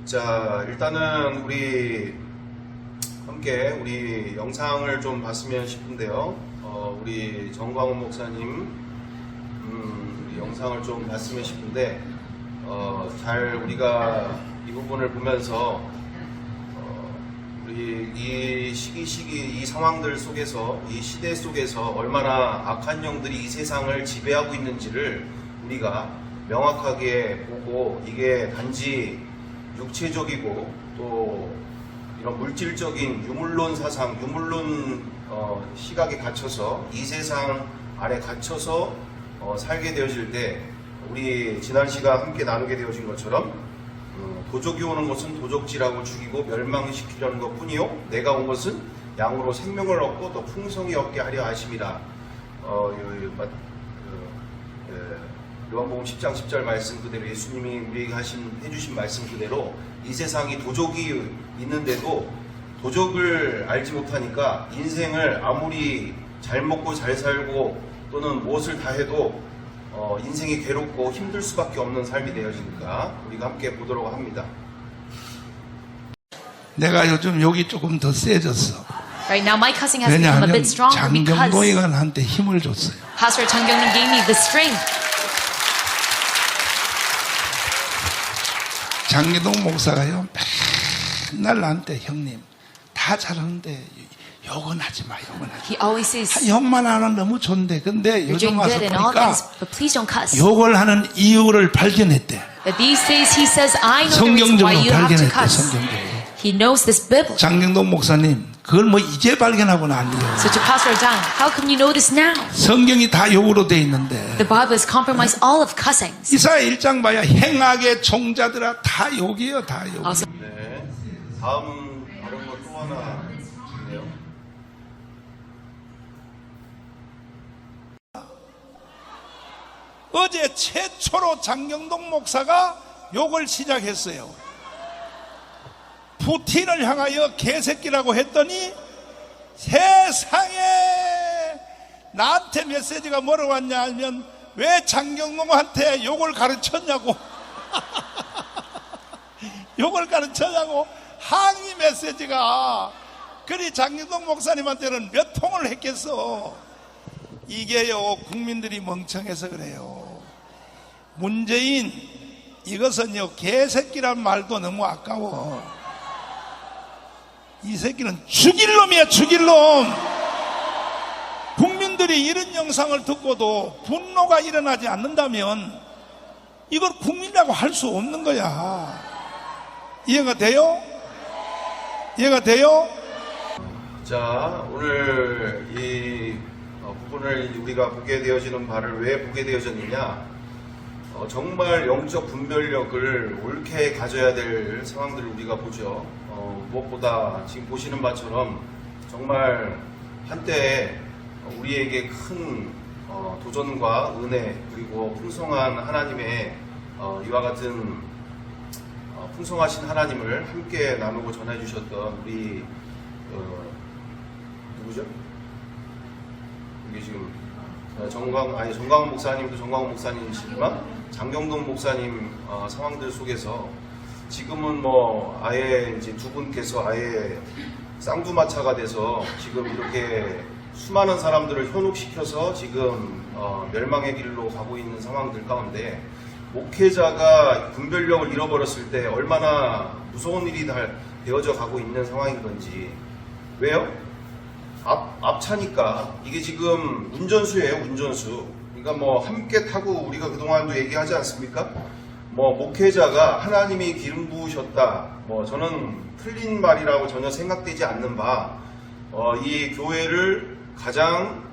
자, 일단은 우리 함께 우리 영상을 좀 봤으면 싶은데요. 우리 정광훈 목사님 우리 영상을 좀 봤으면 싶은데 잘 우리가 이 부분을 보면서 우리 이 시기 이 상황들 속에서 이 시대 속에서 얼마나 악한 영들이 이 세상을 지배하고 있는지를 우리가 명확하게 보고 이게 단지 육체적이고 또 이런 물질적인 유물론 사상, 유물론 시각에 갇혀서 이 세상 안에 갇혀서 살게 되어질 때 우리 지난 시간 함께 나누게 되어진 것처럼 도적이 오는 것은 도적질하고 죽이고 멸망시키려는 것 뿐이요 내가 온 것은 양으로 생명을 얻고 또 풍성히 얻게 하려 하심이라. 요한복음 10장 10절 말씀 그대로 예수님이 우리에게 해주신 말씀 그대로 이 세상이 도적이 있는데도 도적을 알지 못하니까 인생을 아무리 잘 먹고 잘 살고 또는 무엇을 다 해도 인생이 괴롭고 힘들 수밖에 없는 삶이 되어지니까 우리가 함께 보도록 합니다. 내가 요즘 욕이 조금 더 세졌어. Right now, my cussing has become a 왜냐하면 bit stronger because 장경동이가 나한테 힘을 줬어요. Pastor Chang Kyung gave me the strength. 장기동 목사가요, 맨날 나한테 형님 다 잘하는데 욕은 하지 마, 욕은 하지 He always says, 마. 욕만 하면 너무 좋은데, 근데 you're 요즘 doing 와서 good and all 보니까 things, but please don't cuss. 욕을 하는 이유를 발견했대. But these days he says, I know the reason why 성경적으로 you have to 발견했대, cuss. 성경적으로. He knows this Bible. 장경동 목사님, 그걸 뭐 이제 발견하고 난리야. So to Pastor Zhang, how come you know this now? 성경이 다 욕으로 돼 있는데. The Bible has compromised all of cussings. 이사야 1장 봐야 행악의 종자들아 다 욕이에요, 다 욕. Also, 네. 다음 다른 거 또 하나 있네요. 어제 최초로 장경동 목사가 욕을 시작했어요. 푸틴을 향하여 개새끼라고 했더니 세상에 나한테 메시지가 뭐라고 왔냐 하면 왜 장경동한테 욕을 가르쳤냐고 욕을 가르쳤냐고 항의 메시지가. 그리 장경동 목사님한테는 몇 통을 했겠어. 이게요, 국민들이 멍청해서 그래요. 문재인, 이것은요, 개새끼란 말도 너무 아까워. 이 새끼는 죽일 놈이야, 죽일 놈. 국민들이 이런 영상을 듣고도 분노가 일어나지 않는다면 이걸 국민이라고 할 수 없는 거야. 이해가 돼요? 이해가 돼요? 자, 오늘 이 부분을 우리가 보게 되어지는 바를 왜 보게 되어졌느냐, 정말 영적 분별력을 옳게 가져야 될 상황들을 우리가 보죠. 무엇보다 지금 보시는 바처럼 정말 한때 우리에게 큰 도전과 은혜 그리고 풍성한 하나님의 이와 같은 풍성하신 하나님을 함께 나누고 전해주셨던 우리 누구죠? 이게 지금 정광훈 목사님도 정광훈 목사님이시지만 장경동 목사님 상황들 속에서 지금은 뭐 아예 이제 두 분께서 아예 쌍두마차가 돼서 지금 이렇게 수많은 사람들을 현혹시켜서 지금 멸망의 길로 가고 있는 상황들 가운데 목회자가 분별력을 잃어버렸을 때 얼마나 무서운 일이 되어져 가고 있는 상황인 건지. 왜요? 앞차니까 이게 지금 운전수예요, 운전수. 그러니까 뭐 함께 타고 우리가 그동안도 얘기하지 않습니까? 뭐 목회자가 하나님이 기름 부으셨다. 뭐 저는 틀린 말이라고 전혀 생각되지 않는 바, 이 교회를 가장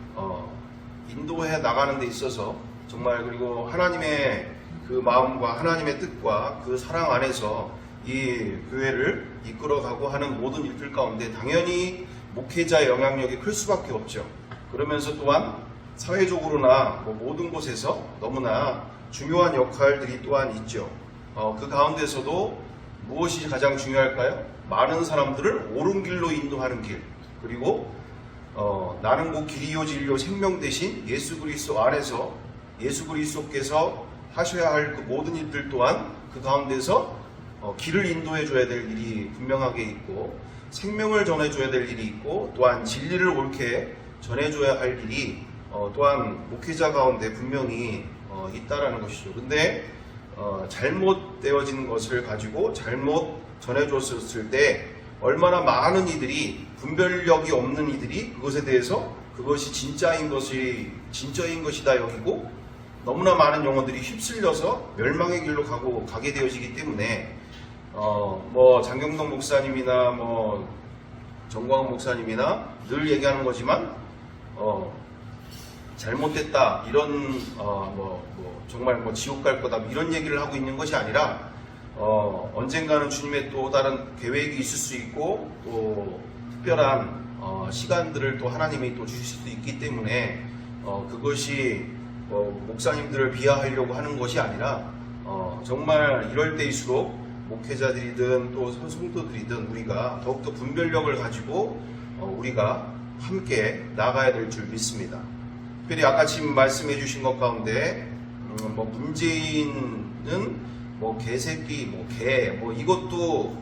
인도해 나가는 데 있어서 정말 그리고 하나님의 그 마음과 하나님의 뜻과 그 사랑 안에서 이 교회를 이끌어가고 하는 모든 일들 가운데 당연히 목회자의 영향력이 클 수밖에 없죠. 그러면서 또한 사회적으로나 뭐 모든 곳에서 너무나 중요한 역할들이 또한 있죠. 그 가운데서도 무엇이 가장 중요할까요? 많은 사람들을 옳은 길로 인도하는 길, 그리고 나는 곧 길이요 진리요 생명 대신 예수 그리스도 안에서 예수 그리스도께서 하셔야 할 그 모든 일들 또한 그 가운데서 길을 인도해 줘야 될 일이 분명하게 있고 생명을 전해줘야 될 일이 있고 또한 진리를 옳게 전해줘야 할 일이 또한 목회자 가운데 분명히 있다라는 것이죠. 근데 잘못되어진 것을 가지고 잘못 전해줬을 때 얼마나 많은 이들이 분별력이 없는 이들이 그것에 대해서 그것이 진짜인 것이다 여기고 너무나 많은 영혼들이 휩쓸려서 멸망의 길로 가게 되어지기 때문에 뭐 장경동 목사님이나 뭐 정광훈 목사님이나 늘 얘기하는 거지만 잘못됐다 이런 정말 뭐 지옥 갈 거다 이런 얘기를 하고 있는 것이 아니라 언젠가는 주님의 또 다른 계획이 있을 수 있고 또 특별한 시간들을 또 하나님이 또 주실 수도 있기 때문에 그것이 목사님들을 비하하려고 하는 것이 아니라 정말 이럴 때일수록 목회자들이든 또 성도들이든 우리가 더욱더 분별력을 가지고 우리가 함께 나가야 될 줄 믿습니다. 특별히 아까 지금 말씀해 주신 것 가운데 뭐 문재인은 뭐 개새끼, 뭐 개, 뭐 이것도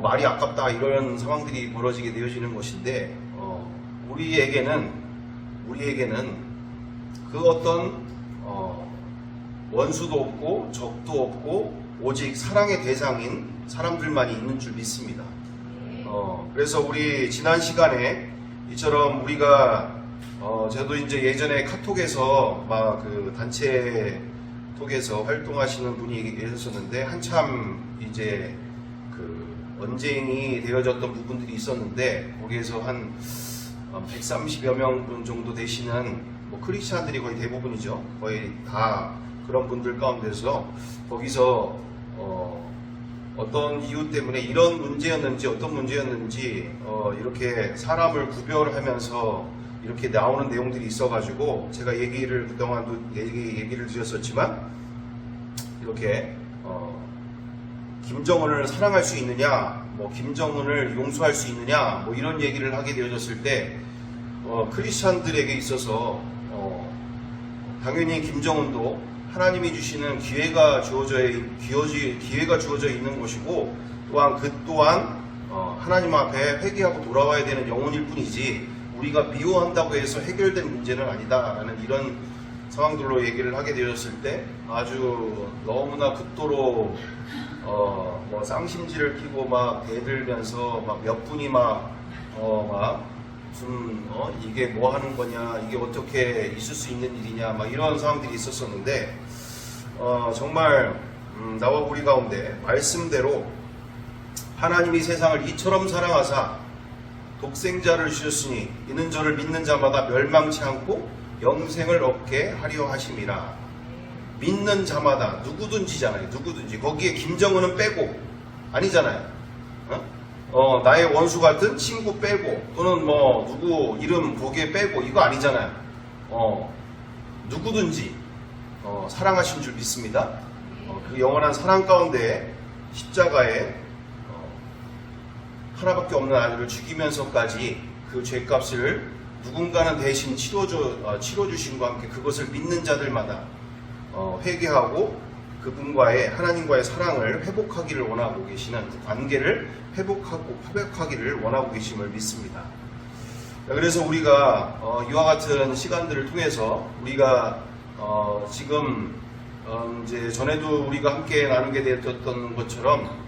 말이 아깝다 이런 상황들이 벌어지게 되어지는 것인데 우리에게는 그 어떤 원수도 없고 적도 없고 오직 사랑의 대상인 사람들만이 있는 줄 믿습니다. 그래서 우리 지난 시간에 이처럼 우리가 저도 이제 예전에 카톡에서 막 그 단체 톡에서 활동하시는 분이 계셨었는데 한참 이제 그 언쟁이 되어졌던 부분들이 있었는데 거기에서 한 130여 명 정도 되시는 뭐 크리스찬들이 거의 대부분이죠. 거의 다 그런 분들 가운데서 거기서 어떤 이유 때문에 이런 문제였는지 어떤 문제였는지 이렇게 사람을 구별하면서 이렇게 나오는 내용들이 있어가지고 제가 얘기를 그동안도 얘기를 드렸었지만 이렇게 김정은을 사랑할 수 있느냐, 뭐 김정은을 용서할 수 있느냐, 뭐 이런 얘기를 하게 되어졌을 때 크리스찬들에게 있어서 당연히 김정은도 하나님이 주시는 기회가 주어져 있는 것이고 또한 그 또한 하나님 앞에 회개하고 돌아와야 되는 영혼일 뿐이지 우리가 미워한다고 해서 해결된 문제는 아니다라는 이런 상황들로 얘기를 하게 되었을 때 아주 너무나 극도로 뭐 쌍심지를 끼고 막 대들면서 막 몇 분이 무슨 이게 뭐 하는 거냐, 이게 어떻게 있을 수 있는 일이냐, 막 이런 상황들이 있었었는데 정말 나와 우리 가운데 말씀대로 하나님이 세상을 이처럼 사랑하사 독생자를 주셨으니 이는 저를 믿는 자마다 멸망치 않고 영생을 얻게 하려 하심이라. 믿는 자마다 누구든지잖아요. 누구든지. 거기에 김정은은 빼고 아니잖아요. 나의 원수 같은 친구 빼고 또는 뭐 누구 이름 거기에 빼고 이거 아니잖아요. 누구든지 사랑하신 줄 믿습니다. 그 영원한 사랑 가운데 십자가에 하나밖에 없는 아들을 죽이면서까지 그 죄값을 누군가는 대신 치러주심과 함께 그것을 믿는 자들마다 회개하고 그분과의 하나님과의 사랑을 회복하기를 원하고 계시는 그 관계를 회복하기를 원하고 계심을 믿습니다. 그래서 우리가 이와 같은 시간들을 통해서 우리가 지금 이제 전에도 우리가 함께 나누게 되었던 것처럼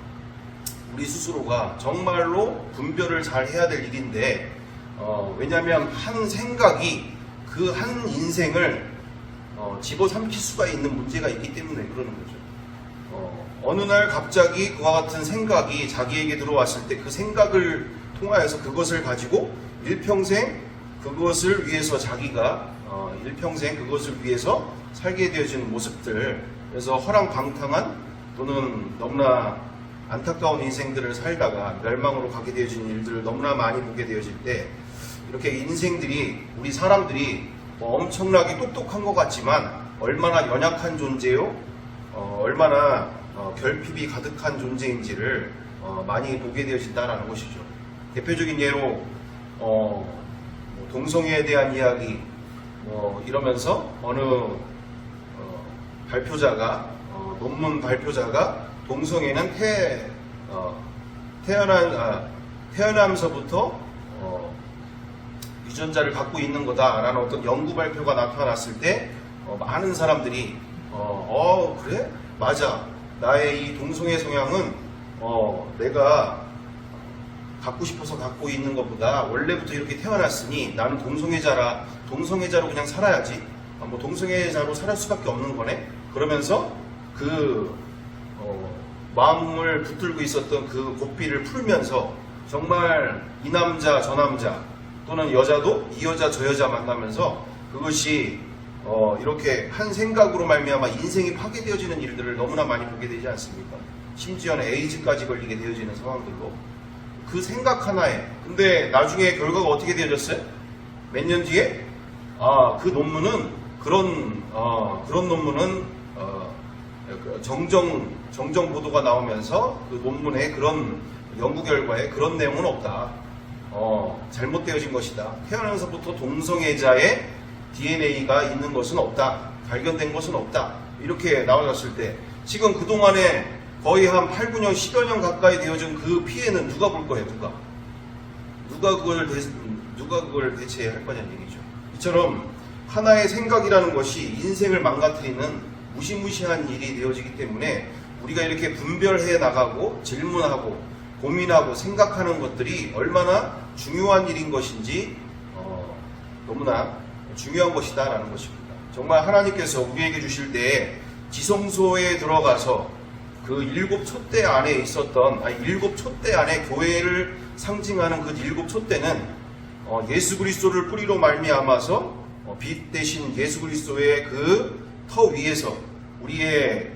우리 스스로가 정말로 분별을 잘 해야 될 일인데 왜냐하면 한 생각이 그 한 인생을 집어삼킬 수가 있는 문제가 있기 때문에 그러는 거죠. 어느 날 갑자기 그와 같은 생각이 자기에게 들어왔을 때 그 생각을 통하여서 그것을 가지고 일평생 그것을 위해서 자기가 일평생 그것을 위해서 살게 되어지는 모습들, 그래서 허랑방탕한 또는 너무나 안타까운 인생들을 살다가 멸망으로 가게 되어지는 일들을 너무나 많이 보게 되어질 때 이렇게 인생들이 우리 사람들이 엄청나게 똑똑한 것 같지만 얼마나 연약한 존재요, 얼마나 결핍이 가득한 존재인지를 많이 보게 되어진다는 것이죠. 대표적인 예로 동성애에 대한 이야기 이러면서 어느 발표자가 논문 발표자가 동성애는 태어나면서부터 유전자를 갖고 있는 거다라는 어떤 연구 발표가 나타났을 때 많은 사람들이 그래? 맞아. 나의 이 동성애 성향은 내가 갖고 싶어서 갖고 있는 것보다 원래부터 이렇게 태어났으니 나는 동성애자로 그냥 살아야지. 뭐 동성애자로 살 수밖에 없는 거네. 그러면서 마음을 붙들고 있었던 그 고삐를 풀면서 정말 이 남자 저 남자 또는 여자도 이 여자 저 여자 만나면서 그것이 이렇게 한 생각으로 말미암아 인생이 파괴되어지는 일들을 너무나 많이 보게 되지 않습니까? 심지어는 에이즈까지 걸리게 되어지는 상황들로 그 생각 하나에 근데 나중에 결과가 어떻게 되어졌어요? 몇 년 뒤에 그 논문은 그런 논문은 정정 보도가 나오면서 그 논문에 그런 연구 결과에 그런 내용은 없다. 잘못되어진 것이다. 태어나면서부터 동성애자의 DNA가 있는 것은 없다. 발견된 것은 없다. 이렇게 나와졌을 때 지금 그동안에 거의 한 8, 9년, 10여 년 가까이 되어진 그 피해는 누가 볼 거예요? 누가 그걸 대체할 거냐는 얘기죠. 이처럼 하나의 생각이라는 것이 인생을 망가뜨리는 무시무시한 일이 되어지기 때문에 우리가 이렇게 분별해 나가고 질문하고 고민하고 생각하는 것들이 얼마나 중요한 일인 것인지 너무나 중요한 것이다라는 것입니다. 정말 하나님께서 우리에게 주실 때 지성소에 들어가서 그 일곱 촛대 안에 있었던 일곱 촛대 안에 교회를 상징하는 그 일곱 촛대는 예수 그리스도를 뿌리로 말미암아서 빛 대신 예수 그리스도의 그 터 위에서 우리의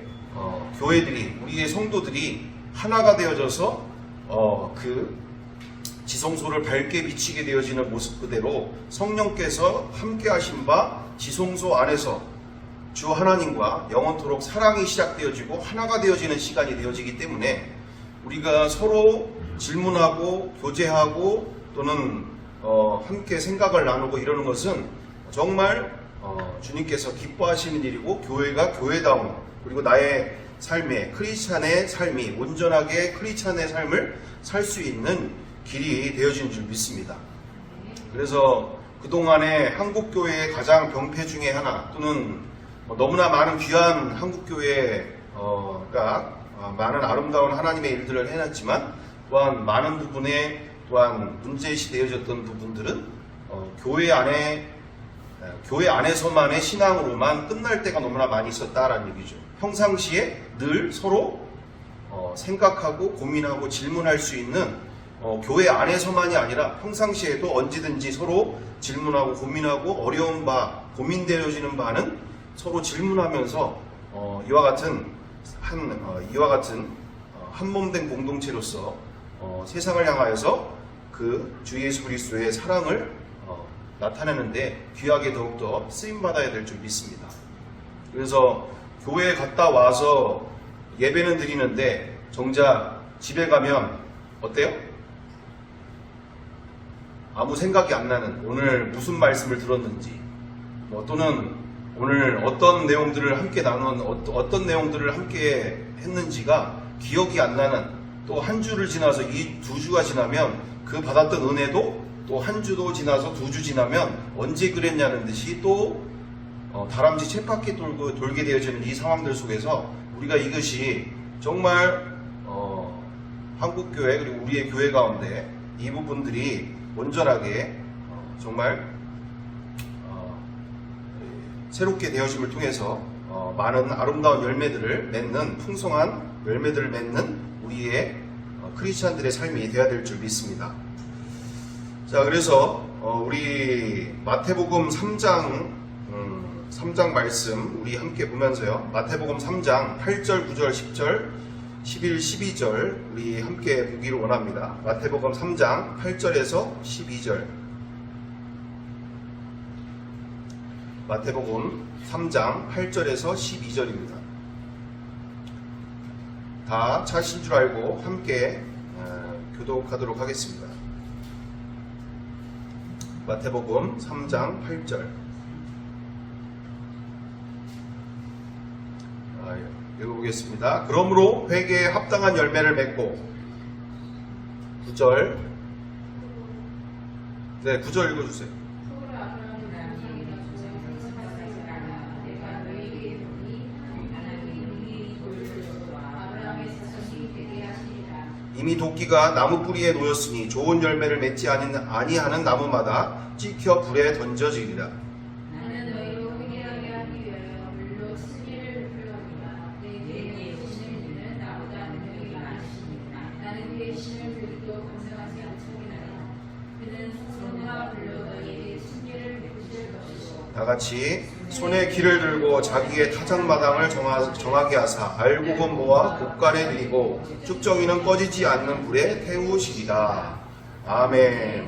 교회들이 우리의 성도들이 하나가 되어져서 그 지성소를 밝게 비치게 되어지는 모습 그대로 성령께서 함께 하신 바 지성소 안에서 주 하나님과 영원토록 사랑이 시작되어지고 하나가 되어지는 시간이 되어지기 때문에 우리가 서로 질문하고 교제하고 또는 함께 생각을 나누고 이러는 것은 정말 주님께서 기뻐하시는 일이고 교회가 교회다운 그리고 나의 삶의 크리스찬의 삶이 온전하게 크리스찬의 삶을 살 수 있는 길이 되어진 줄 믿습니다. 그래서 그동안에 한국교회의 가장 병폐 중에 하나 또는 너무나 많은 귀한 한국교회가 많은 아름다운 하나님의 일들을 해놨지만 또한 많은 부분에 또한 문제시 되어졌던 부분들은 교회 안에서만의 신앙으로만 끝날 때가 너무나 많이 있었다라는 얘기죠. 평상시에 늘 서로 생각하고 고민하고 질문할 수 있는 교회 안에서만이 아니라 평상시에도 언제든지 서로 질문하고 고민하고 어려운 바, 고민되어지는 바는 서로 질문하면서 이와 같은 한몸된 공동체로서 세상을 향하여서 그 주 예수 그리스도의 사랑을 나타내는데 귀하게 더욱더 쓰임받아야 될 줄 믿습니다. 그래서 교회에 갔다 와서 예배는 드리는데 정작 집에 가면 어때요? 아무 생각이 안 나는 오늘 무슨 말씀을 들었는지 또는 오늘 어떤 내용들을 함께 어떤 내용들을 함께 했는지가 기억이 안 나는 또 한 주를 지나서 이 두 주가 지나면 그 받았던 은혜도 또 한 주도 지나서 두 주 지나면 언제 그랬냐는 듯이 또 다람쥐 쳇바퀴 돌게 되어지는 이 상황들 속에서 우리가 이것이 정말 한국교회 그리고 우리의 교회 가운데 이 부분들이 온전하게 정말 새롭게 되어짐을 통해서 많은 아름다운 열매들을 맺는 풍성한 열매들을 맺는 우리의 크리스찬들의 삶이 되어야 될 줄 믿습니다. 자, 그래서 우리 마태복음 3장 말씀 우리 함께 보면서요. 마태복음 3장 8절, 9절, 10절, 11, 12절 우리 함께 보기를 원합니다. 마태복음 3장 8절에서 12절. 마태복음 3장 8절에서 12절입니다. 다 차신 줄 알고 함께 교독하도록 하겠습니다. 마태복음 3장 8절. 읽어보겠습니다. 그러므로 회개에 합당한 열매를 맺고 9절. 네, 9절 읽어주세요. 이미 도끼가 나무 뿌리에 놓였으니 좋은 열매를 맺지 아니하는 나무마다 찍혀 불에 던져지리라. 나는 너희로 회개하게 하기 위하여 물로 승리를 베풀거니와 내 뒤에 계시는 이는 나보다 능력이 많으시니라. 나는 그의 신을 들도 감상하지 않겠나니 그는 손과 불로 너희에게 승리를 베푸실 것이고 다 같이 손에 길을 들고 자기의 타작마당을 정하게 하사 알곡은 모아 곡간에 들이고 쭉정이는 꺼지지 않는 불에 태우시리라. 아멘.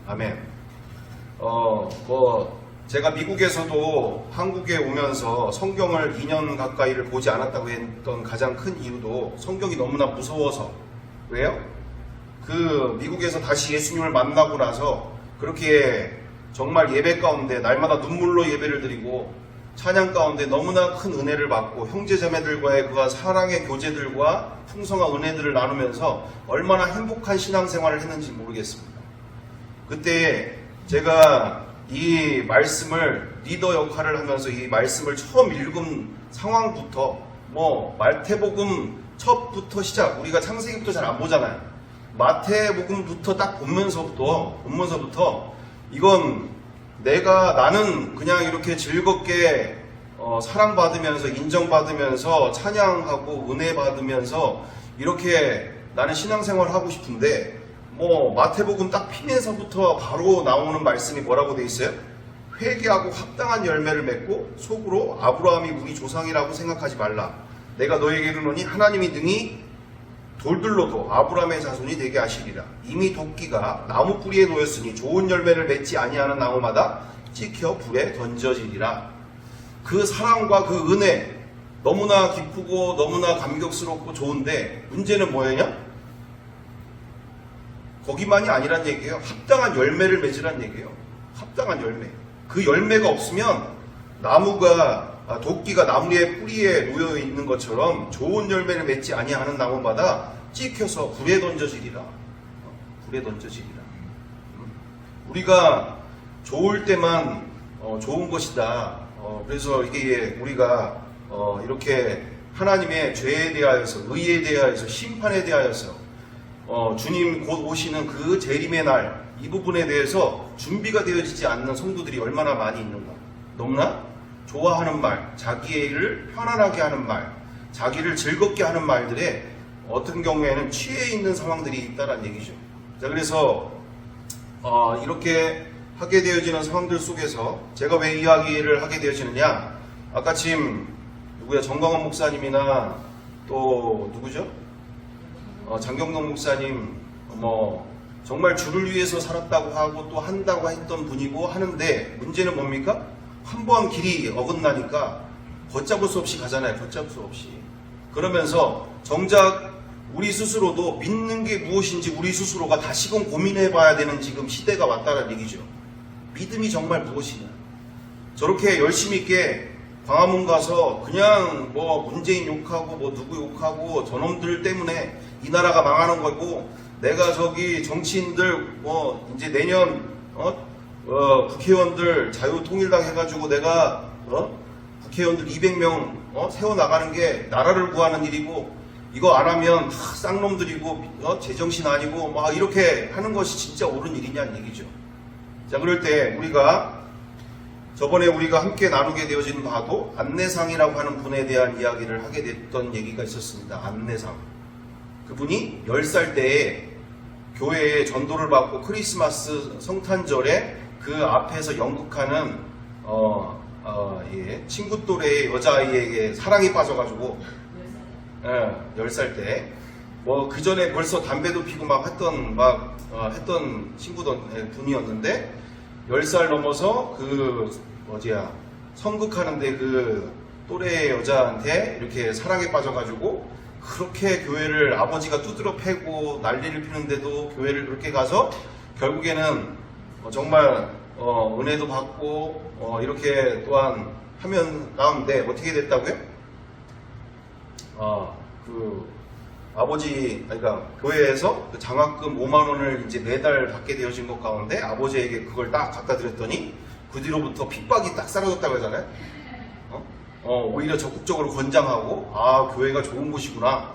아멘. 제가 미국에서도 한국에 오면서 성경을 2년 가까이를 보지 않았다고 했던 가장 큰 이유도 성경이 너무나 무서워서. 왜요? 그 미국에서 다시 예수님을 만나고 나서 그렇게 정말 예배 가운데 날마다 눈물로 예배를 드리고 찬양 가운데 너무나 큰 은혜를 받고 형제자매들과의 그 사랑의 교제들과 풍성한 은혜들을 나누면서 얼마나 행복한 신앙생활을 했는지 모르겠습니다. 그때 제가 이 말씀을 리더 역할을 하면서 이 말씀을 처음 읽은 상황부터 마태복음 첫부터 시작, 우리가 창세기부터 잘 안 보잖아요. 마태복음부터 딱 본문서부터 이건 나는 그냥 이렇게 즐겁게 사랑받으면서 인정받으면서 찬양하고 은혜 받으면서 이렇게 나는 신앙생활을 하고 싶은데 마태복음 딱 피면서부터 바로 나오는 말씀이 뭐라고 돼 있어요? 회개하고 합당한 열매를 맺고 속으로 아브라함이 우리 조상이라고 생각하지 말라. 내가 너에게 이르노니 하나님이 능히 돌들로도 아브라함의 자손이 되게 하시리라. 이미 도끼가 나무 뿌리에 놓였으니 좋은 열매를 맺지 아니하는 나무마다 찍혀 불에 던져지리라. 그 사랑과 그 은혜 너무나 기쁘고 너무나 감격스럽고 좋은데 문제는 뭐예요? 거기만이 아니란 얘기예요. 합당한 열매를 맺으란 얘기예요. 합당한 열매. 그 열매가 없으면 도끼가 나무의 뿌리에 놓여 있는 것처럼 좋은 열매를 맺지 아니하는 나무마다 찍혀서 불에 던져지리라. 불에 던져지리라. 우리가 좋을 때만 좋은 것이다. 그래서 이게 우리가 이렇게 하나님의 죄에 대하여서, 의에 대하여서, 심판에 대하여서 주님 곧 오시는 그 재림의 날, 이 부분에 대해서 준비가 되어지지 않는 성도들이 얼마나 많이 있는가. 너무나 좋아하는 말, 자기의 일을 편안하게 하는 말, 자기를 즐겁게 하는 말들에 어떤 경우에는 취해 있는 상황들이 있다는 얘기죠. 자, 그래서 이렇게 하게 되어지는 상황들 속에서 제가 왜 이야기를 하게 되어지느냐, 아까 지금 정광훈 목사님이나 또 누구죠? 장경동 목사님 정말 주를 위해서 살았다고 하고 또 한다고 했던 분이고 하는데, 문제는 뭡니까? 한 번 길이 어긋나니까 걷잡을 수 없이 가잖아요. 걷잡을 수 없이. 그러면서 정작 우리 스스로도 믿는 게 무엇인지 우리 스스로가 다시금 고민해 봐야 되는 지금 시대가 왔다는 얘기죠. 믿음이 정말 무엇이냐. 저렇게 열심히 있게 광화문 가서 그냥 문재인 욕하고 누구 욕하고 저놈들 때문에 이 나라가 망하는 거고, 내가 정치인들 이제 내년 국회의원들 자유통일당 해가지고 내가 국회의원들 200명 세워나가는 게 나라를 구하는 일이고, 이거 안 하면 다 쌍놈들이고 제정신 아니고 이렇게 하는 것이 진짜 옳은 일이냐는 얘기죠. 자, 그럴 때 저번에 우리가 함께 나누게 되어진 바도 안내상이라고 하는 분에 대한 이야기를 하게 됐던 얘기가 있었습니다. 안내상. 그분이 10살 때에 교회에 전도를 받고 크리스마스 성탄절에 그 앞에서 연극하는 친구 또래의 여자아이에게 사랑에 빠져가지고 10살 때 그 전에 벌써 담배도 피고 했던 분이었는데 10살 넘어서 성극하는데 그 또래의 여자한테 이렇게 사랑에 빠져가지고 그렇게 교회를 아버지가 두드러 패고 난리를 피는데도 교회를 그렇게 가서 결국에는 정말 은혜도 받고 이렇게 또한 하면 가운데 어떻게 됐다고요? 그 아버지, 그러니까 교회에서 그 장학금 5만 원을 이제 매달 받게 되어진 것 가운데 아버지에게 그걸 딱 갖다 드렸더니 그 뒤로부터 핍박이 딱 사라졌다고 하잖아요. 오히려 적극적으로 권장하고, 교회가 좋은 곳이구나.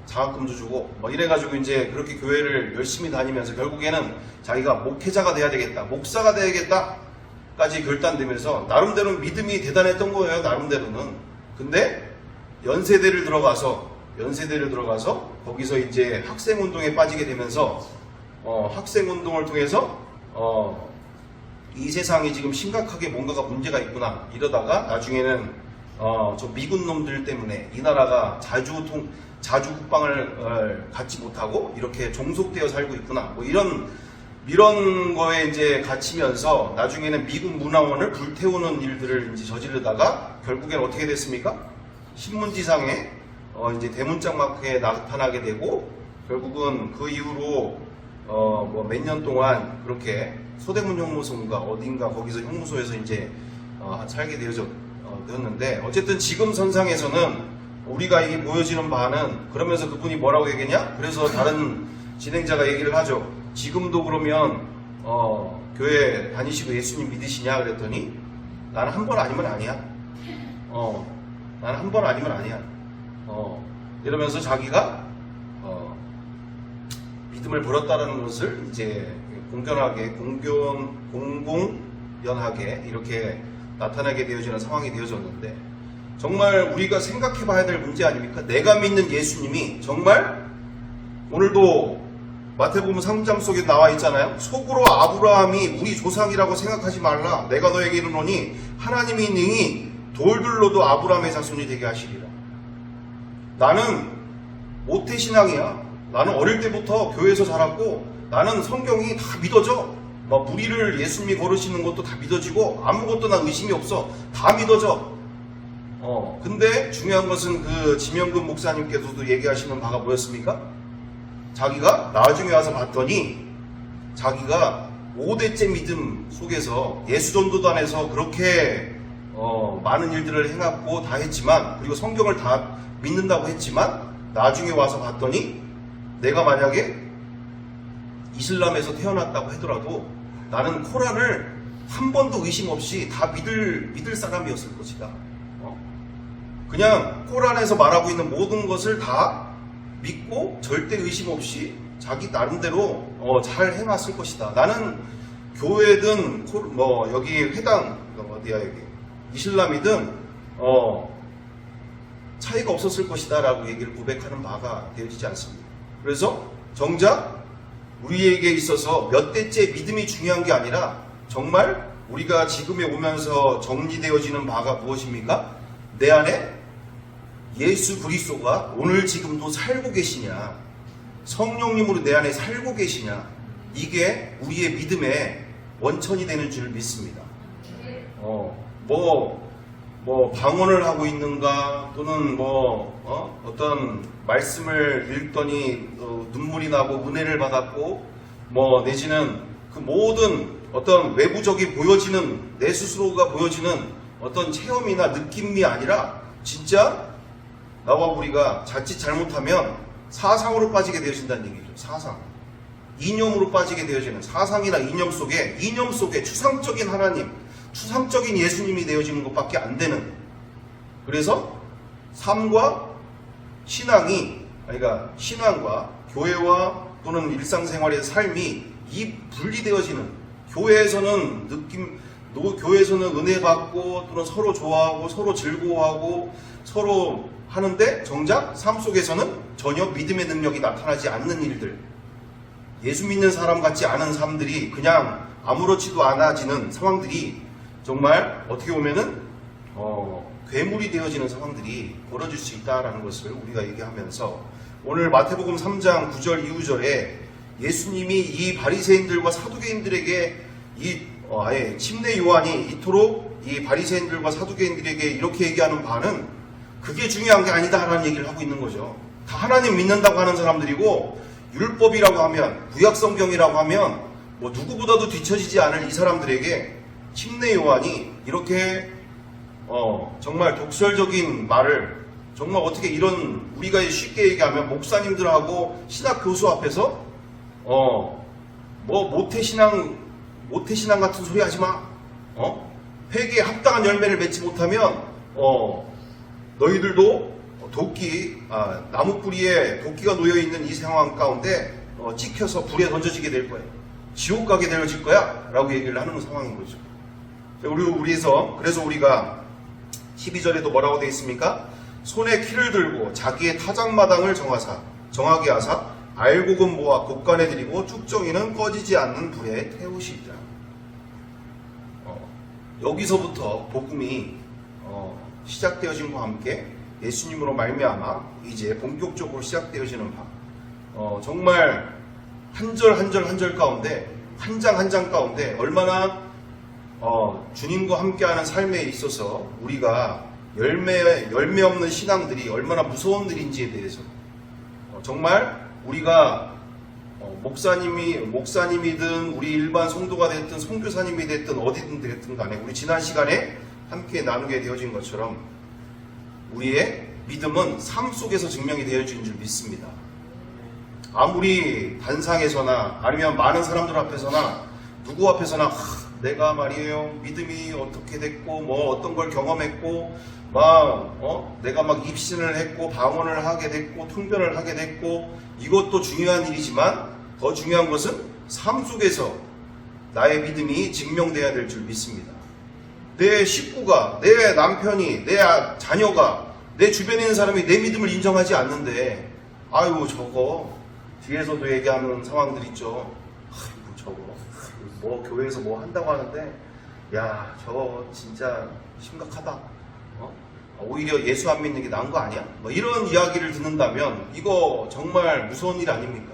장학금도 주고, 이래가지고 이제 그렇게 교회를 열심히 다니면서 결국에는 자기가 목회자가 돼야 되겠다, 목사가 돼야겠다까지 결단되면서 나름대로 믿음이 대단했던 거예요, 나름대로는. 근데 연세대를 들어가서 거기서 이제 학생운동에 빠지게 되면서, 학생운동을 통해서, 이 세상이 지금 심각하게 뭔가가 문제가 있구나 이러다가 나중에는 저 미군 놈들 때문에 이 나라가 자주 국방을 갖지 못하고 이렇게 종속되어 살고 있구나 이런 거에 이제 갇히면서 나중에는 미군 문화원을 불태우는 일들을 이제 저지르다가 결국엔 어떻게 됐습니까? 신문지상에 이제 대문짝 마크에 나타나게 되고 되고 그 이후로 몇 년 동안 그렇게 소대문 형무소인가 어딘가 거기서 형무소에서 이제 살게 되었는데 어쨌든 지금 선상에서는 우리가 이게 보여지는 바는 그러면서 그분이 뭐라고 얘기했냐? 그래서 다른 진행자가 얘기를 하죠. 지금도 그러면 교회 다니시고 예수님 믿으시냐? 그랬더니 나는 한 번 아니면 아니야. 나는 한 번 아니면 아니야. 이러면서 자기가 믿음을 버렸다라는 것을 이제 공공연하게 이렇게 나타나게 되어지는 상황이 되어졌는데 정말 우리가 생각해 봐야 될 문제 아닙니까? 내가 믿는 예수님이 정말 오늘도 마태복음 3장 속에 나와 있잖아요. 속으로 아브라함이 우리 조상이라고 생각하지 말라. 내가 너에게 이르노니 하나님이 능히 돌들로도 아브라함의 자손이 되게 하시리라. 나는 모태신앙이야. 나는 어릴 때부터 교회에서 자랐고 나는 성경이 다 믿어져. 무리를 예수님이 걸으시는 것도 다 믿어지고 아무것도 난 의심이 없어. 다 믿어져. 근데 중요한 것은 그 지명근 목사님께서도 얘기하시는 바가 뭐였습니까? 자기가 나중에 와서 봤더니 자기가 5대째 믿음 속에서 예수전도단에서 그렇게 많은 일들을 행했고 다 했지만 그리고 성경을 다 믿는다고 했지만 나중에 와서 봤더니 내가 만약에 이슬람에서 태어났다고 하더라도 나는 코란을 한 번도 의심 없이 다 믿을 사람이었을 것이다. 그냥 코란에서 말하고 있는 모든 것을 다 믿고 절대 의심 없이 자기 나름대로 잘 해놨을 것이다. 나는 교회든 여기 회당 어디야 여기 이슬람이든 차이가 없었을 것이다 라고 얘기를 고백하는 바가 되어지지 않습니다. 그래서 정작 우리에게 있어서 몇 대째 믿음이 중요한 게 아니라 정말 우리가 지금에 오면서 정리되어지는 바가 무엇입니까? 내 안에 예수 그리스도가 오늘 지금도 살고 계시냐, 성령님으로 내 안에 살고 계시냐, 이게 우리의 믿음의 원천이 되는 줄 믿습니다. 방언을 하고 있는가, 또는 어떤 말씀을 읽더니 눈물이 나고 은혜를 받았고, 내지는 그 모든 어떤 외부적인 보여지는, 내 스스로가 보여지는 어떤 체험이나 느낌이 아니라 진짜 나와 우리가 자칫 잘못하면 사상으로 빠지게 되어진다는 얘기죠. 사상. 이념으로 빠지게 되어지는 사상이나 이념 속에 추상적인 하나님, 추상적인 예수님이 되어지는 것밖에 안 되는, 그래서 삶과 신앙이, 그러니까 신앙과 교회와 또는 일상생활의 삶이 이 분리되어지는, 교회에서는 교회에서는 은혜 받고 또는 서로 좋아하고 서로 즐거워하고 서로 하는데 정작 삶 속에서는 전혀 믿음의 능력이 나타나지 않는 일들, 예수 믿는 사람 같지 않은 사람들이 그냥 아무렇지도 않아지는 상황들이 정말 어떻게 보면은 괴물이 되어지는 상황들이 벌어질 수 있다라는 것을 우리가 얘기하면서 오늘 마태복음 3장 9절 이후절에 예수님이 이 바리새인들과 사두개인들에게 아예 침례 요한이 이토록 이 바리새인들과 사두개인들에게 이렇게 얘기하는 바는 그게 중요한 게 아니다라는 얘기를 하고 있는 거죠. 다 하나님 믿는다고 하는 사람들이고 율법이라고 하면, 구약 성경이라고 하면 누구보다도 뒤처지지 않을 이 사람들에게 침례 요한이 이렇게 정말 독설적인 말을 정말 어떻게 이런, 우리가 쉽게 얘기하면 목사님들하고 신학 교수 앞에서 뭐 모태신앙 같은 소리 하지 마. 회개에 합당한 열매를 맺지 못하면 너희들도 나무 뿌리에 도끼가 놓여 있는 이 상황 가운데 찍혀서 불에 던져지게 될 거야. 지옥 가게 되어질 거야. 라고 얘기를 하는 상황인 거죠. 그래서 우리가 12절에도 뭐라고 되어 있습니까? 손에 키를 들고 자기의 타작마당을 정하게 하사 알곡은 모아 곡간에 드리고 쭉정이는 꺼지지 않는 불에 태우시리라. 여기서부터 복음이 시작되어짐과 함께 예수님으로 말미암아 이제 본격적으로 시작되어지는 바. 정말 한 절 가운데, 한 장 가운데 얼마나 주님과 함께하는 삶에 있어서 우리가 열매 없는 신앙들이 얼마나 무서운 일인지에 대해서 정말 우리가 목사님이든 우리 일반 성도가 됐든 선교사님이 됐든 어디든 됐든 간에 우리 지난 시간에 함께 나누게 되어진 것처럼 우리의 믿음은 삶 속에서 증명이 되어진 줄 믿습니다. 아무리 단상에서나 아니면 많은 사람들 앞에서나 누구 앞에서나 내가 말이에요 믿음이 어떻게 됐고 뭐 어떤 걸 경험했고 내가 막 입신을 했고 방언을 하게 됐고 통변을 하게 됐고 이것도 중요한 일이지만 더 중요한 것은 삶 속에서 나의 믿음이 증명돼야 될 줄 믿습니다. 내 식구가, 내 남편이, 내 자녀가, 내 주변에 있는 사람이 내 믿음을 인정하지 않는데 저거 뒤에서도 얘기하는 상황들 있죠. 저거 뭐 교회에서 뭐 한다고 하는데 야 저거 진짜 심각하다. 오히려 예수 안 믿는 게 나은 거 아니야? 이런 이야기를 듣는다면 이거 정말 무서운 일 아닙니까?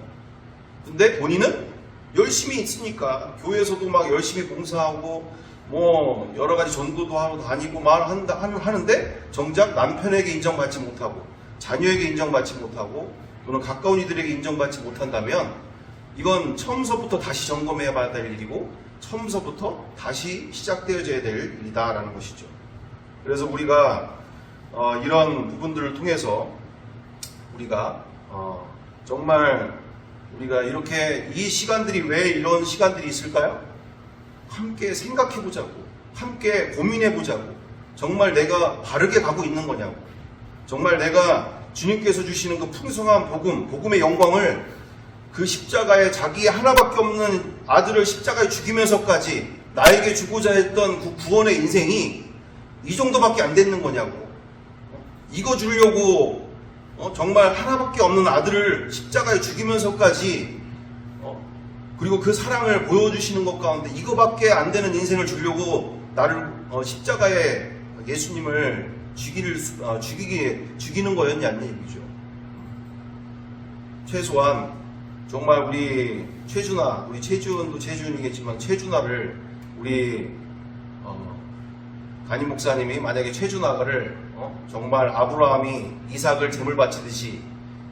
근데 본인은 열심히 있으니까 교회에서도 막 열심히 봉사하고 뭐 여러 가지 전도도 하고 다니고 하는데 정작 남편에게 인정받지 못하고 자녀에게 인정받지 못하고 또는 가까운 이들에게 인정받지 못한다면 이건 처음서부터 다시 점검해야 될 일이고 처음서부터 다시 시작되어져야 될 일이다라는 것이죠. 그래서 우리가 이런 부분들을 통해서 우리가 정말 우리가 이렇게 이 시간들이 왜 이런 시간들이 있을까요? 함께 생각해보자고, 함께 고민해보자고, 정말 내가 바르게 가고 있는 거냐고, 정말 내가 주님께서 주시는 그 풍성한 복음의 영광을 그 십자가에 자기의 하나밖에 없는 아들을 십자가에 죽이면서까지 나에게 주고자 했던 그 구원의 인생이 이 정도밖에 안 됐는 거냐고, 이거 주려고 정말 하나밖에 없는 아들을 십자가에 죽이면서까지 그리고 그 사랑을 보여주시는 것 가운데 이거밖에 안 되는 인생을 주려고 나를 십자가에 예수님을 죽이는 거였냐는 얘기죠. 최소한 정말 우리 최준도 최준이겠지만 최준아를 우리 간임 목사님이 만약에 최준아를 정말 아브라함이 이삭을 제물 바치듯이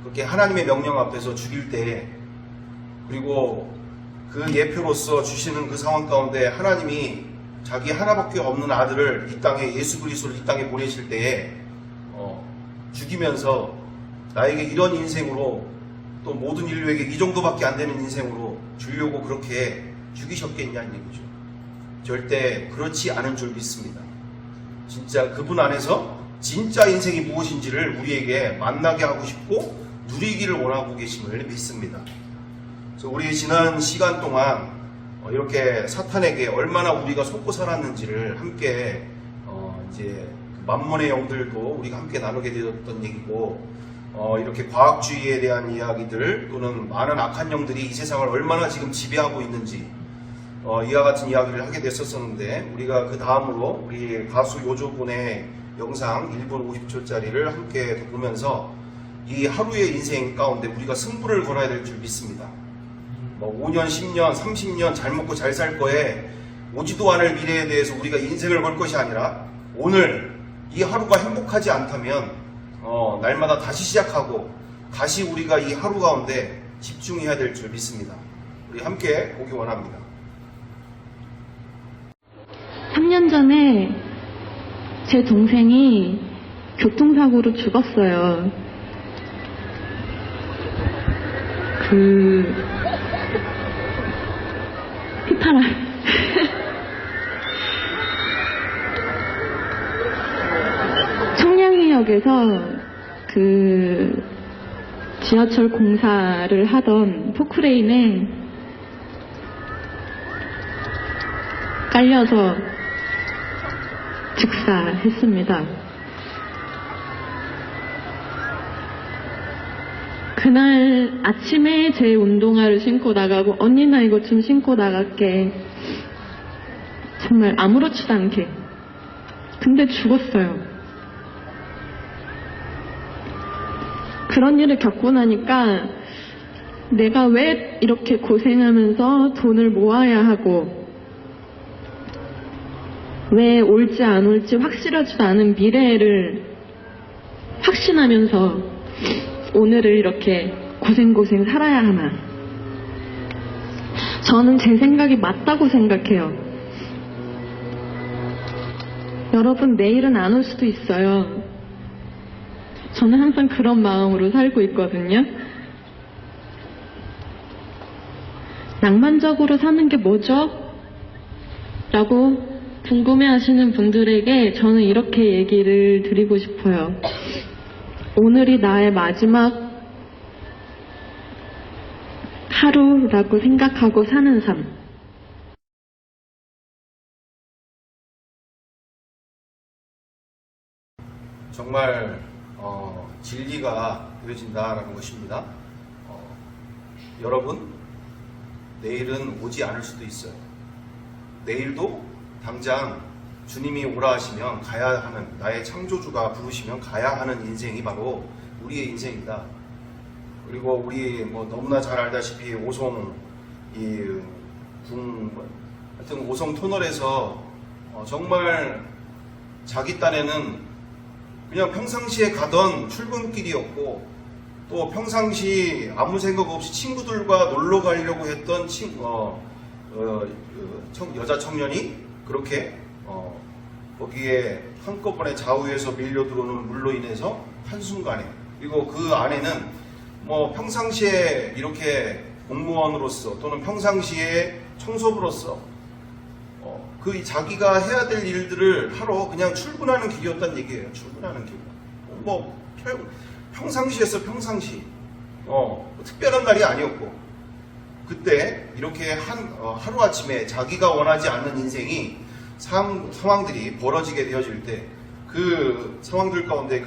그렇게 하나님의 명령 앞에서 죽일 때 그리고 그 예표로서 주시는 그 상황 가운데 하나님이 자기 하나밖에 없는 아들을 이 땅에 예수 그리스도를 이 땅에 보내실 때에 죽이면서 나에게 이런 인생으로 또 모든 인류에게 이 정도밖에 안 되는 인생으로 주려고 그렇게 죽이셨겠냐는 얘기죠. 절대 그렇지 않은 줄 믿습니다. 진짜 그분 안에서 진짜 인생이 무엇인지를 우리에게 만나게 하고 싶고 누리기를 원하고 계심을 믿습니다. 그래서 우리 지난 시간 동안 이렇게 사탄에게 얼마나 우리가 속고 살았는지를 함께 이제 만몬의 영들도 우리가 함께 나누게 되었던 얘기고 이렇게 과학주의에 대한 이야기들 또는 많은 악한 영들이 이 세상을 얼마나 지금 지배하고 있는지 이와 같은 이야기를 하게 됐었는데 우리가 그 다음으로 우리 가수 요조군의 영상 1분 50초짜리를 함께 보면서 이 하루의 인생 가운데 우리가 승부를 걸어야 될 줄 믿습니다. 5년, 10년, 30년 잘 먹고 잘 살 거에 오지도 않을 미래에 대해서 우리가 인생을 걸 것이 아니라 오늘 이 하루가 행복하지 않다면 날마다 다시 시작하고 다시 우리가 이 하루 가운데 집중해야 될 줄 믿습니다. 우리 함께 보기 원합니다. 3년 전에 제 동생이 교통사고로 죽었어요. 휘파람. 청량리역에서 지하철 공사를 하던 포크레인에 깔려서 즉사했습니다. 그날 아침에 제 운동화를 신고 나가고 언니 나 이거 좀 신고 나갈게. 정말 아무렇지도 않게. 근데 죽었어요. 그런 일을 겪고 나니까 내가 왜 이렇게 고생하면서 돈을 모아야 하고 왜 올지 안 올지 확실하지도 않은 미래를 확신하면서 오늘을 이렇게 고생고생 살아야 하나. 저는 제 생각이 맞다고 생각해요. 여러분, 내일은 안 올 수도 있어요. 저는 항상 그런 마음으로 살고 있거든요. 낭만적으로 사는 게 뭐죠? 라고 궁금해하시는 분들에게 저는 이렇게 얘기를 드리고 싶어요. 오늘이 나의 마지막 하루라고 생각하고 사는 삶. 정말 진리가 보여진다라는 것입니다. 여러분, 내일은 오지 않을 수도 있어요. 내일도 당장 주님이 오라 하시면 가야 하는, 나의 창조주가 부르시면 가야 하는 인생이 바로 우리의 인생이다. 그리고 우리 너무나 잘 알다시피 오송 하여튼 오송 터널에서 정말 자기 딴에는 그냥 평상시에 가던 출근길이었고, 또 평상시 아무 생각 없이 친구들과 놀러 가려고 했던 여자 청년이 그렇게 거기에 한꺼번에 좌우에서 밀려 들어오는 물로 인해서 한순간에, 그리고 그 안에는 평상시에 이렇게 공무원으로서 또는 평상시에 청소부로서 자기가 해야 될 일들을 하러 그냥 출근하는 길이었단 얘기예요. 출근하는 길. 평상시였어, 평상시. 특별한 날이 아니었고. 그때 이렇게 하루아침에 자기가 원하지 않는 인생이 상황들이 벌어지게 되어질 때, 그 상황들 가운데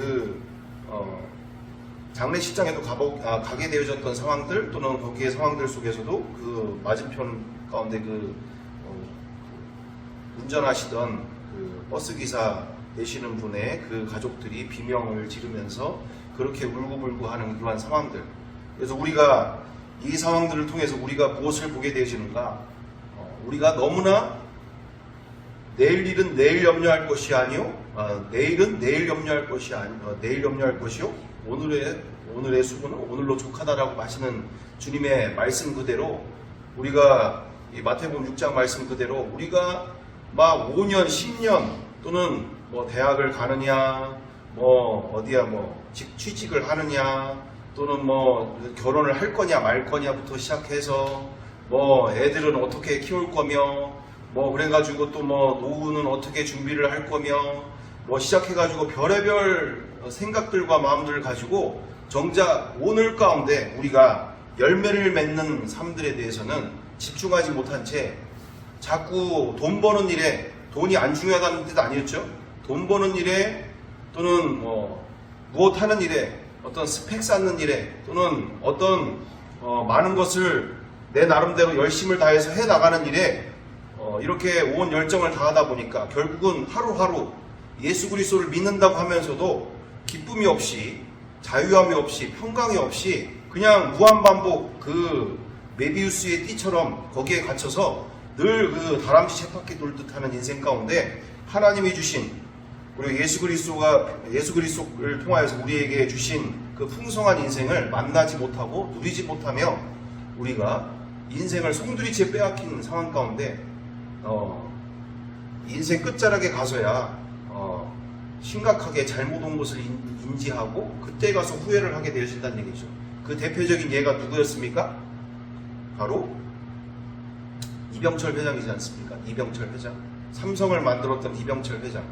장례식장에도 가게 되어졌던 상황들, 또는 거기에 상황들 속에서도 그 맞은편 가운데 운전하시던 버스기사 되시는 분의 그 가족들이 비명을 지르면서 그렇게 울고불고 하는 그러한 상황들. 그래서 우리가 이 상황들을 통해서 우리가 무엇을 보게 되어지는가? 우리가 너무나 내일 일은 내일 염려할 것이 아니요, 내일은 내일 염려할 것이 내일 염려할 것이요, 오늘의 수고는 오늘로 족하다라고 하시는 주님의 말씀 그대로, 우리가 이 마태복음 6장 말씀 그대로 우리가 막 5년, 10년 또는 대학을 가느냐, 어디야 취직을 하느냐, 또는 결혼을 할 거냐 말 거냐부터 시작해서 애들은 어떻게 키울 거며, 그래가지고 또 노후는 어떻게 준비를 할 거며, 시작해가지고 별의별 생각들과 마음들을 가지고 정작 오늘 가운데 우리가 열매를 맺는 삶들에 대해서는 집중하지 못한 채 자꾸 돈 버는 일에, 돈이 안 중요하다는 뜻 아니었죠? 돈 버는 일에, 또는 무엇 하는 일에, 어떤 스펙 쌓는 일에, 또는 어떤 많은 것을 내 나름대로 열심을 다해서 해 나가는 일에 이렇게 온 열정을 다하다 보니까 결국은 하루하루 예수 그리스도를 믿는다고 하면서도 기쁨이 없이, 자유함이 없이, 평강이 없이 그냥 무한반복 메비우스의 띠처럼 거기에 갇혀서 늘 다람쥐 쳇바퀴 돌듯 하는 인생 가운데 하나님이 주신, 그리고 예수 그리스도를 통하여서 우리에게 주신 그 풍성한 인생을 만나지 못하고 누리지 못하며 우리가 인생을 송두리째 빼앗긴 상황 가운데 인생 끝자락에 가서야 심각하게 잘못 온 것을 인지하고 그때 가서 후회를 하게 되어진다는 얘기죠. 그 대표적인 예가 누구였습니까? 바로 이병철 회장이지 않습니까? 이병철 회장. 삼성을 만들었던 이병철 회장.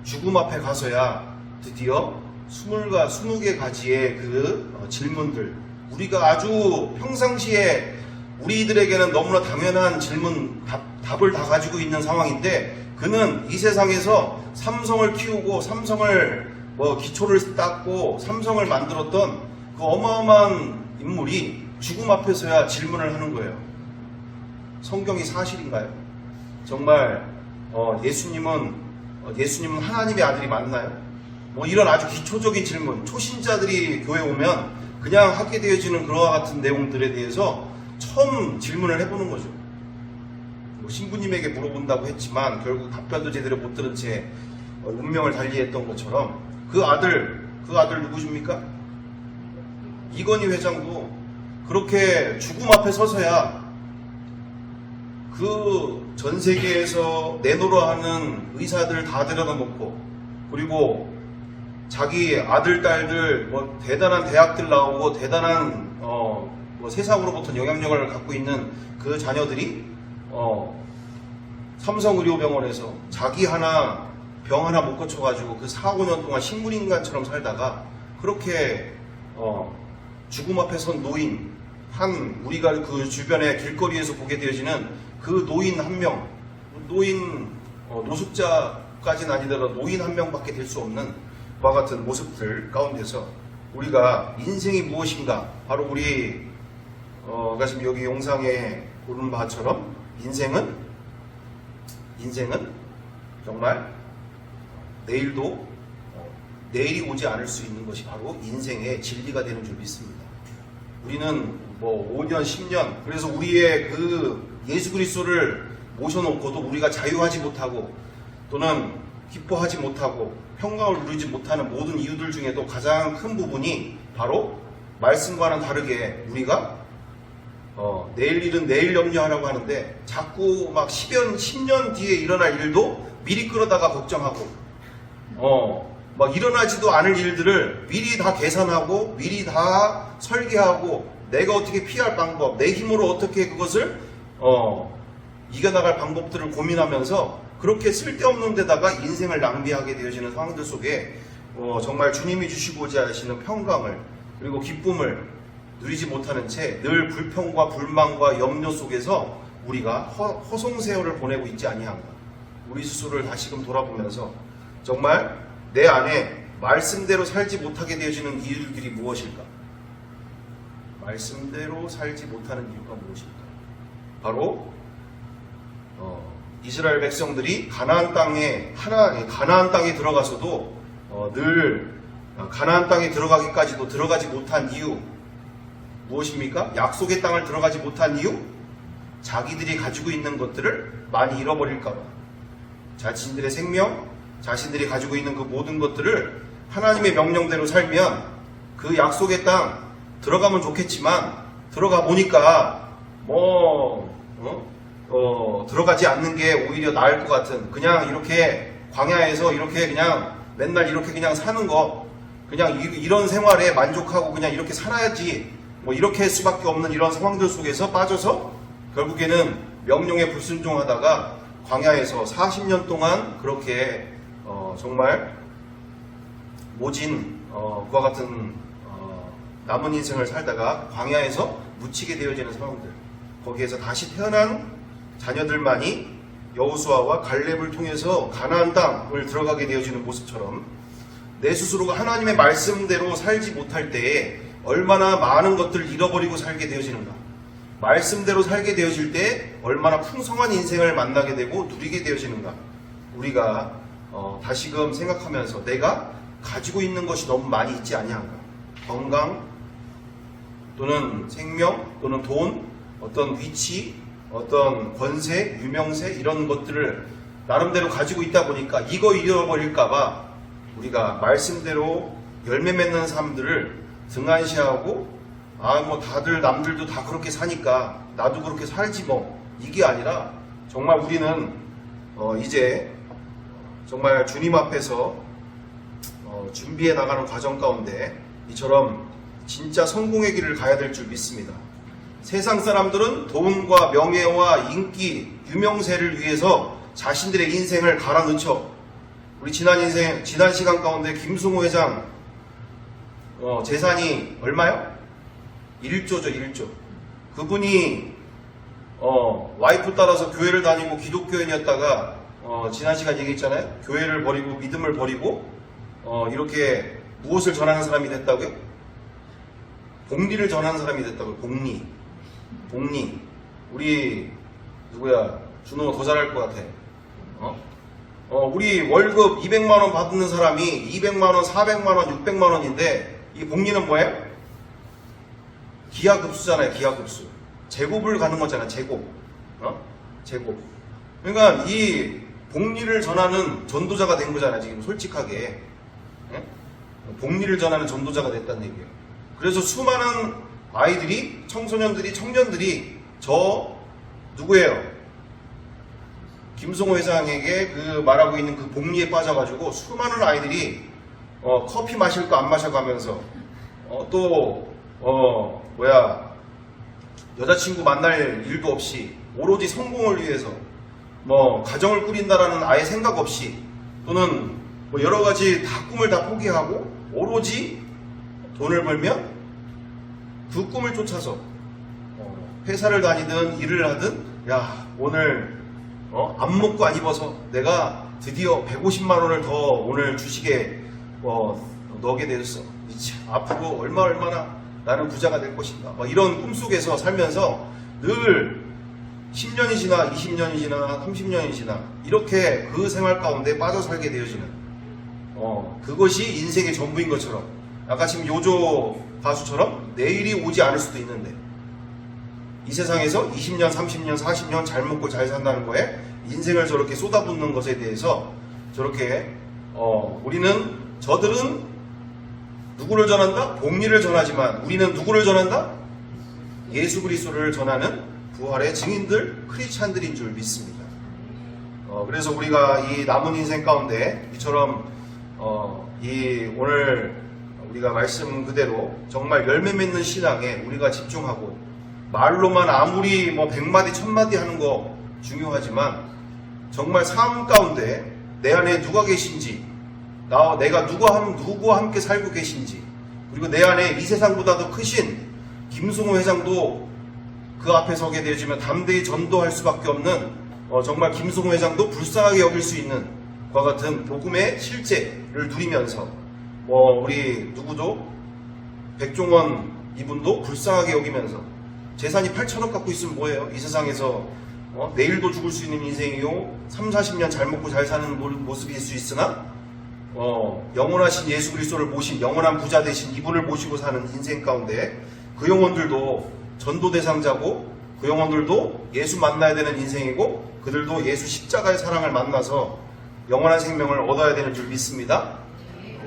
죽음 앞에 가서야 드디어 20개 가지의 그 질문들, 우리가 아주 평상시에 우리들에게는 너무나 당연한 질문, 답을 다 가지고 있는 상황인데, 그는 이 세상에서 삼성을 키우고 삼성을 기초를 닦고 삼성을 만들었던 그 어마어마한 인물이 죽음 앞에서야 질문을 하는 거예요. 성경이 사실인가요? 정말 예수님은 하나님의 아들이 맞나요? 이런 아주 기초적인 질문, 초신자들이 교회 오면 그냥 하게 되어지는 그와 같은 내용들에 대해서 처음 질문을 해보는 거죠. 신부님에게 물어본다고 했지만 결국 답변도 제대로 못 들은 채 운명을 달리했던 것처럼 그 아들 누구십니까? 이건희 회장도 그렇게 죽음 앞에 서서야 그 전 세계에서 내노라 하는 의사들 다 데려다 놓고, 그리고 자기 아들, 딸들 대단한 대학들 나오고 대단한 세상으로부터 영향력을 갖고 있는 그 자녀들이 삼성의료병원에서 자기 병 하나 못 고쳐가지고 그 4, 5년 동안 식물인간처럼 살다가 그렇게 죽음 앞에 선 노인, 우리가 그 주변에 길거리에서 보게 되어지는 그 노인 한 명, 노숙자까지는 아니더라도 노인 한 명밖에 될 수 없는 그와 같은 모습들 가운데서 우리가 인생이 무엇인가, 바로 우리가 지금 여기 영상에 보는 바처럼 인생은 정말 내일이 오지 않을 수 있는 것이 바로 인생의 진리가 되는 줄 믿습니다. 우리는 5년, 10년, 그래서 우리의 그 예수 그리스도를 모셔놓고도 우리가 자유하지 못하고 또는 기뻐하지 못하고 평강을 누리지 못하는 모든 이유들 중에도 가장 큰 부분이 바로 말씀과는 다르게 우리가 내일 일은 내일 염려하라고 하는데 자꾸 막 10년 뒤에 일어날 일도 미리 끌어다가 걱정하고 막 일어나지도 않을 일들을 미리 다 계산하고 미리 다 설계하고 내가 어떻게 피할 방법, 내 힘으로 어떻게 그것을 이겨나갈 방법들을 고민하면서 그렇게 쓸데없는 데다가 인생을 낭비하게 되어지는 상황들 속에 정말 주님이 주시고자 하시는 평강을 그리고 기쁨을 누리지 못하는 채 늘 불평과 불만과 염려 속에서 우리가 허송세월을 보내고 있지 아니한가. 우리 스스로를 다시금 돌아보면서 정말 내 안에 말씀대로 살지 못하게 되어지는 이유들이 무엇일까? 말씀대로 살지 못하는 이유가 무엇일까? 바로 이스라엘 백성들이 가나안 땅에 들어가서도 늘 가나안 땅에 들어가기까지도 들어가지 못한 이유 무엇입니까? 약속의 땅을 들어가지 못한 이유? 자기들이 가지고 있는 것들을 많이 잃어버릴까봐. 자신들의 생명, 자신들이 가지고 있는 그 모든 것들을 하나님의 명령대로 살면 그 약속의 땅 들어가면 좋겠지만 들어가 보니까 들어가지 않는 게 오히려 나을 것 같은, 그냥 이렇게 광야에서 이렇게 그냥 맨날 이렇게 그냥 사는 거, 그냥 이런 생활에 만족하고 그냥 이렇게 살아야지 이렇게 할 수밖에 없는 이런 상황들 속에서 빠져서 결국에는 명령에 불순종하다가 광야에서 40년 동안 그렇게 정말 모진 그와 같은 남은 인생을 살다가 광야에서 묻히게 되어지는 상황들, 거기에서 다시 태어난 자녀들만이 여호수아와 갈렙을 통해서 가나안 땅을 들어가게 되어지는 모습처럼 내 스스로가 하나님의 말씀대로 살지 못할 때에 얼마나 많은 것들을 잃어버리고 살게 되어지는가. 말씀대로 살게 되어질 때 얼마나 풍성한 인생을 만나게 되고 누리게 되어지는가. 우리가 다시금 생각하면서 내가 가지고 있는 것이 너무 많이 있지 아니한가. 건강 또는 생명 또는 돈, 어떤 위치, 어떤 권세, 유명세, 이런 것들을 나름대로 가지고 있다 보니까 이거 잃어버릴까봐 우리가 말씀대로 열매 맺는 삶들을 등한시하고 다들 남들도 다 그렇게 사니까 나도 그렇게 살지 이게 아니라 정말 우리는 이제 정말 주님 앞에서 준비해 나가는 과정 가운데 이처럼 진짜 성공의 길을 가야 될 줄 믿습니다. 세상 사람들은 돈과 명예와 인기, 유명세를 위해서 자신들의 인생을 갈아넣죠. 우리 지난 시간 가운데 김승호 회장 재산이 얼마요? 1조죠, 1조. 그분이 와이프 따라서 교회를 다니고 기독교인이었다가 지난 시간 얘기했잖아요. 교회를 버리고 믿음을 버리고 이렇게 무엇을 전하는 사람이 됐다고요? 복리를 전하는 사람이 됐다고요. 복리. 우리 누구야? 준호가 더 잘할 것 같아. 우리 월급 200만원 받는 사람이 200만원, 400만원, 600만원인데 이 복리는 뭐예요? 기하급수잖아요. 기하급수. 제곱을 가는 거잖아. 제곱. 제곱. 그러니까 이 복리를 전하는 전도자가 된 거잖아. 지금 솔직하게. 복리를 전하는 전도자가 됐다는 얘기예요. 그래서 수많은 아이들이, 청소년들이, 청년들이 저 누구예요? 김승호 회장에게 그 말하고 있는 그 복리에 빠져가지고 수많은 아이들이 커피 마실 거 안 마셔가면서 여자친구 만날 일도 없이 오로지 성공을 위해서 가정을 꾸린다라는 아예 생각 없이 또는 여러 가지 꿈을 다 포기하고 오로지 돈을 벌면 그 꿈을 쫓아서 회사를 다니든 일을 하든 야 오늘 안 먹고 안 입어서 내가 드디어 150만 원을 더 오늘 주식에 넣게 되었어. 앞으로 얼마나 나는 부자가 될 것인가. 이런 꿈속에서 살면서 늘 10년이 지나 20년이 지나 30년이 지나 이렇게 그 생활 가운데 빠져 살게 되어지는 그것이 인생의 전부인 것처럼 아까 지금 요조 가수처럼 내일이 오지 않을 수도 있는데 이 세상에서 20년, 30년, 40년 잘 먹고 잘 산다는 거에 인생을 저렇게 쏟아붓는 것에 대해서 저렇게 저들은 누구를 전한다? 복리를 전하지만 우리는 누구를 전한다? 예수 그리스도를 전하는 부활의 증인들, 크리스찬들인 줄 믿습니다. 그래서 우리가 이 남은 인생 가운데 이처럼 오늘 우리가 말씀 그대로 정말 열매 맺는 신앙에 우리가 집중하고 말로만 아무리 100마디 1000마디 하는 거 중요하지만 정말 삶 가운데 내 안에 누가 계신지 내가 누구와 함께 살고 계신지 그리고 내 안에 이 세상보다도 크신 김승호 회장도 그 앞에 서게 되어지면 담대히 전도할 수밖에 없는 정말 김승호 회장도 불쌍하게 여길 수 있는 그와 같은 복음의 실제를 누리면서 우리 누구도 백종원 이분도 불쌍하게 여기면서 재산이 8천억 갖고 있으면 뭐예요? 이 세상에서 내일도 죽을 수 있는 인생이요 3, 40년 잘 먹고 잘 사는 모습일 수 있으나 영원하신 예수 그리스도를 모신 영원한 부자 되신 이분을 모시고 사는 인생 가운데 그 영혼들도 전도 대상자고 그 영혼들도 예수 만나야 되는 인생이고 그들도 예수 십자가의 사랑을 만나서 영원한 생명을 얻어야 되는 줄 믿습니다.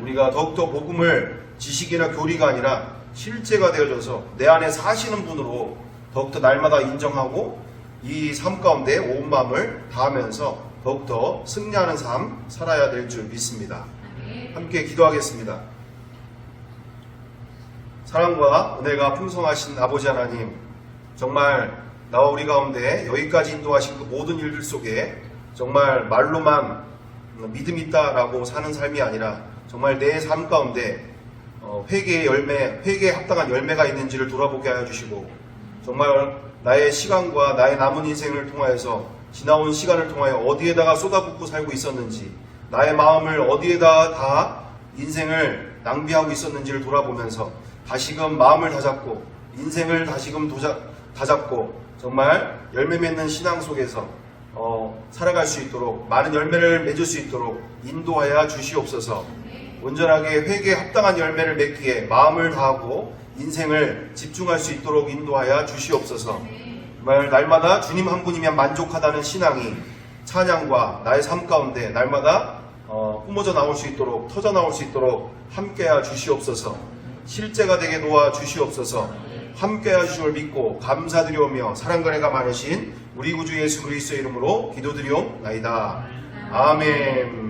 우리가 더욱더 복음을 지식이나 교리가 아니라 실제가 되어져서 내 안에 사시는 분으로 더욱더 날마다 인정하고 이 삶 가운데 온 마음을 다하면서 더욱더 승리하는 삶 살아야 될 줄 믿습니다. 함께 기도하겠습니다. 사랑과 은혜가 풍성하신 아버지 하나님, 정말 나와 우리 가운데 여기까지 인도하신 그 모든 일들 속에 정말 말로만 믿음 있다라고 사는 삶이 아니라 정말 내 삶 가운데 회개에 합당한 열매가 있는지를 돌아보게 하여 주시고 정말 나의 시간과 나의 남은 인생을 통하여서 지나온 시간을 통하여 어디에다가 쏟아붓고 살고 있었는지 나의 마음을 어디에다 다 인생을 낭비하고 있었는지를 돌아보면서 다시금 마음을 다잡고 인생을 다시금 다잡고 정말 열매 맺는 신앙 속에서 살아갈 수 있도록 많은 열매를 맺을 수 있도록 인도하여 주시옵소서. 온전하게 회개에 합당한 열매를 맺기에 마음을 다하고 인생을 집중할 수 있도록 인도하여 주시옵소서. 정말 날마다 주님 한 분이면 만족하다는 신앙이 찬양과 나의 삶 가운데 날마다 뿜어져 나올 수 있도록 터져 나올 수 있도록 함께하여 주시옵소서. 실제가 되게 도와 주시옵소서. 함께하여 주심을 믿고 감사드리오며 사랑과 은혜가 많으신 우리 구주 예수 그리스도의 이름으로 기도드리옵나이다. 아멘.